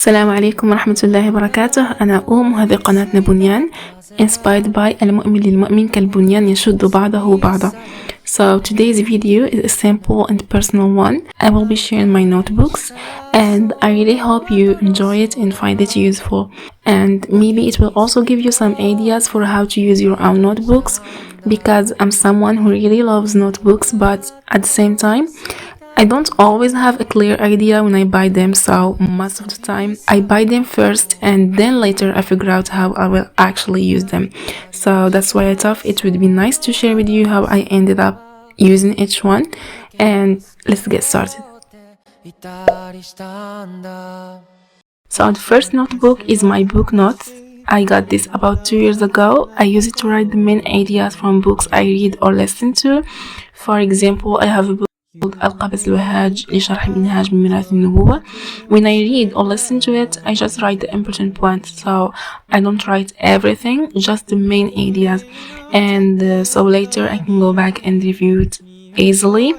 السلام عليكم ورحمة الله وبركاته. أنا وهذه قناتنا بنيان inspired by المؤمن للمؤمن كالبنيان يشد بعضه بعضا. So today's video is a simple and personal one. I will be sharing my notebooks and I really hope you enjoy it and find it useful, and maybe it will also give you some ideas for how to use your own notebooks, because I'm someone who really loves notebooks, but at the same time I don't always have a clear idea when I buy them, so most of the time I buy them first and then later I figure out how I will actually use them. So that's why I thought it would be nice to share with you how I ended up using each one, and let's get started. So the first notebook is my book notes. I got this about 2 years ago. I use it to write the main ideas from books I read or listen to. For example, I have a book called الوهاج لشرح منهاج من ميراث النبوة. When I read or listen to it, I just write the important points, so I don't write everything, just the main ideas, and so later I can go back and review it easily.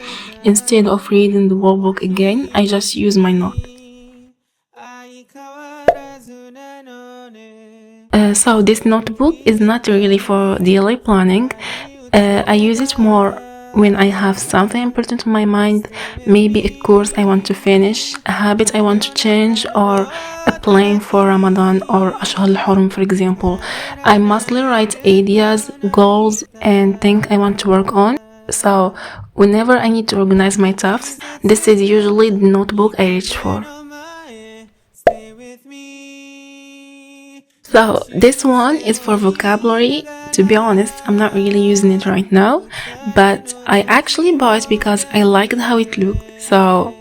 Instead of reading the whole book again, I just use my note. So this notebook is not really for daily planning. I use it more when I have something important in my mind, maybe a course I want to finish, a habit I want to change, or a plan for Ramadan or Ashhar al-Hurum, for example. I mostly write ideas, goals, and things I want to work on. So whenever I need to organize my tasks, this is usually the notebook I reach for. So this one is for vocabulary. To be honest, I'm not really using it right now, but I actually bought it because I liked how it looked. So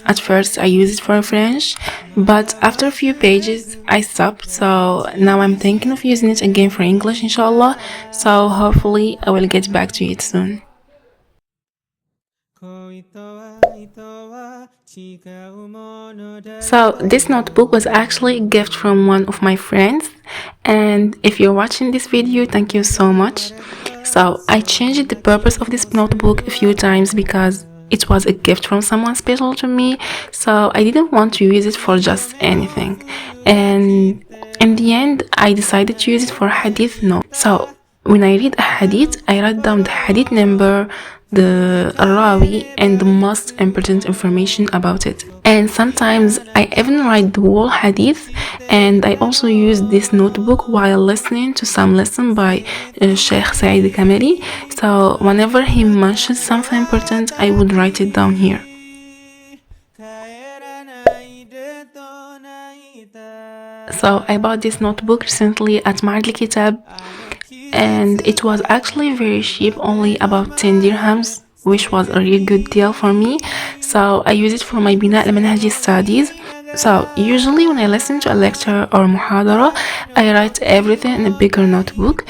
at first I used it for French, but after a few pages I stopped. So now I'm thinking of using it again for English, inshallah. So hopefully I will get back to it soon. So this notebook was actually a gift from one of my friends, and if you're watching this video, thank you so much. So I changed the purpose of this notebook a few times because it was a gift from someone special to me, so I didn't want to use it for just anything, and in the end I decided to use it for hadith note. So when I read a hadith, I write down the hadith number, the rawi, and the most important information about it. And sometimes I even write the whole hadith, and I also use this notebook while listening to some lesson by Sheikh Saeed Kamari. So whenever he mentions something important, I would write it down here. So I bought this notebook recently at الكتب, and it was actually very cheap, only about 10 dirhams, which was a really good deal for me. So I use it for my بناء المنهجي studies. So usually when I listen to a lecture or muhadara, I write everything in a bigger notebook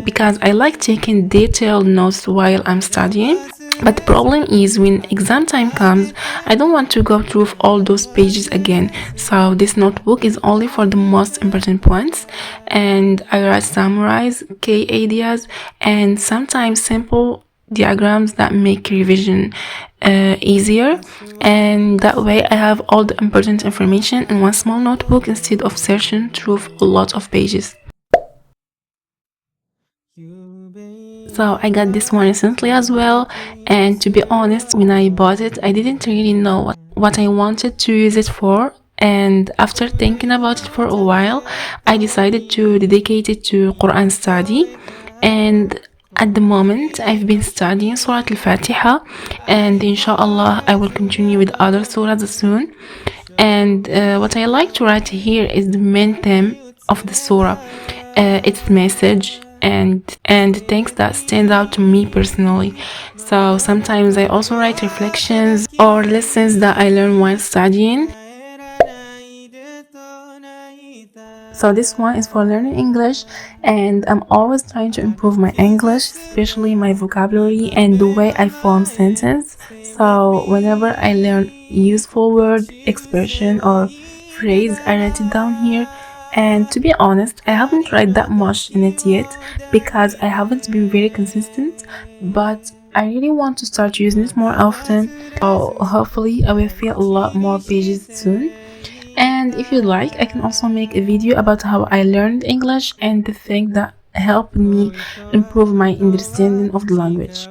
because I like taking detailed notes while I'm studying. But the problem is when exam time comes, I don't want to go through all those pages again. So this notebook is only for the most important points, and I write summarize, key ideas, and sometimes simple diagrams that make revision easier. And that way I have all the important information in one small notebook instead of searching through a lot of pages. So I got this one recently as well, and to be honest, when I bought it, I didn't really know what I wanted to use it for, and after thinking about it for a while, I decided to dedicate it to Quran study. And at the moment, I've been studying Surah Al-Fatiha, and inshallah I will continue with other surahs soon. And what I like to write here is the main theme of the surah, its message, and things that stand out to me personally. So sometimes I also write reflections or lessons that I learn while studying. So this one is for learning English, and I'm always trying to improve my English, especially my vocabulary and the way I form sentences. So whenever I learn useful word, expression, or phrase, I write it down here. And to be honest, I haven't tried that much in it yet because I haven't been very consistent, but I really want to start using it more often. So hopefully I will fill a lot more pages soon. And if you'd like, I can also make a video about how I learned English and the things that helped me improve my understanding of the language.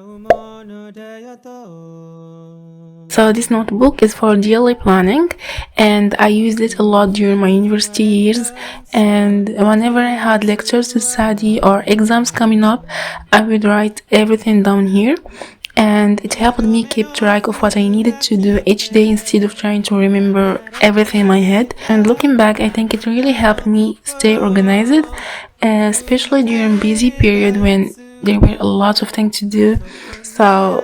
So this notebook is for daily planning, and I used it a lot during my university years, and whenever I had lectures to study or exams coming up, I would write everything down here, and it helped me keep track of what I needed to do each day instead of trying to remember everything in my head. And looking back, I think it really helped me stay organized, especially during busy period when there were a lot of things to do. So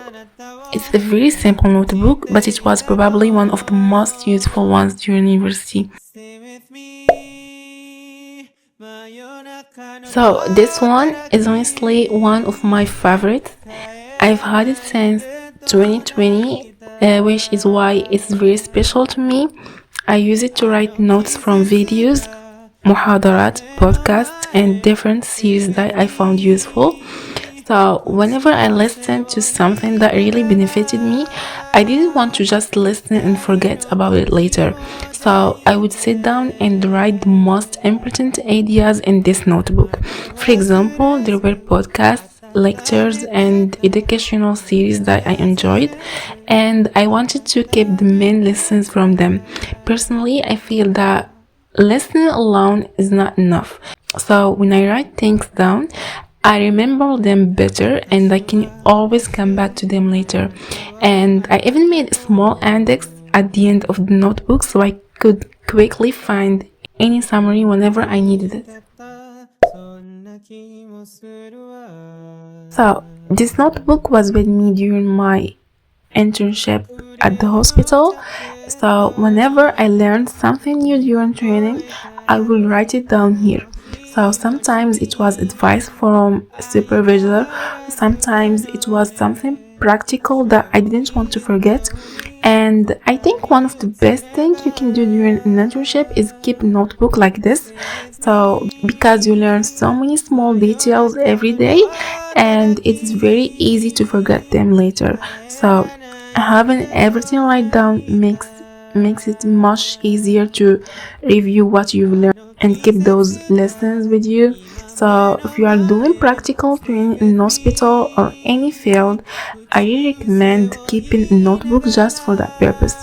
it's a very simple notebook, but it was probably one of the most useful ones during university. So this one is honestly one of my favorites. I've had it since 2020, which is why it's very special to me. I use it to write notes from videos, ملاحظات, podcasts, and different series that I found useful. So whenever I listened to something that really benefited me, I didn't want to just listen and forget about it later. So I would sit down and write the most important ideas in this notebook. For example, there were podcasts, lectures, and educational series that I enjoyed, and I wanted to keep the main lessons from them. Personally, I feel that listening alone is not enough. So when I write things down, I remember them better and I can always come back to them later. And I even made a small index at the end of the notebook so I could quickly find any summary whenever I needed it. So this notebook was with me during my internship at the hospital. So whenever I learned something new during training, I will write it down here. So sometimes it was advice from a supervisor, sometimes it was something practical that I didn't want to forget. And I think one of the best things you can do during an internship is keep a notebook like this. So because you learn so many small details every day and it's very easy to forget them later. So having everything write down makes it much easier to review what you've learned and keep those lessons with you. So if you are doing practical training in hospital or any field, I really recommend keeping a notebook just for that purpose.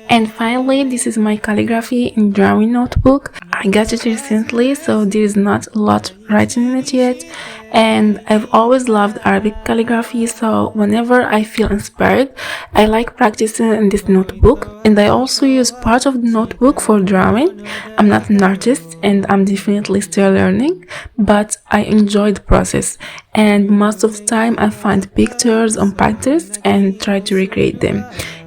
And finally, this is my calligraphy and drawing notebook. I got it recently, so there is not a lot written in it yet. And I've always loved Arabic calligraphy, so whenever I feel inspired, I like practicing in this notebook. And I also use part of the notebook for drawing. I'm not an artist and I'm definitely still learning, but I enjoy the process. And most of the time I find pictures on Pinterest and try to recreate them.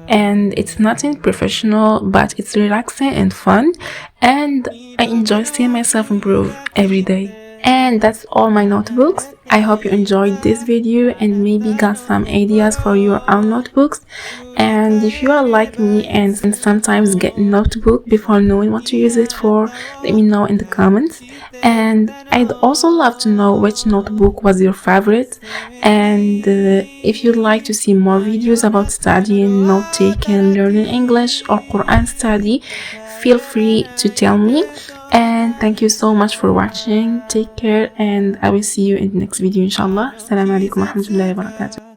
And it's nothing professional, but it's relaxing and fun, and I enjoy seeing myself improve every day. And that's all my notebooks. I hope you enjoyed this video and maybe got some ideas for your own notebooks. And if you are like me and sometimes get a notebook before knowing what to use it for, let me know in the comments. And I'd also love to know which notebook was your favorite. And if you'd like to see more videos about studying, note-taking, learning English or Quran study, feel free to tell me. And thank you so much for watching. Take care and I will see you in the next video inshallah. السلام عليكم ورحمة الله وبركاته.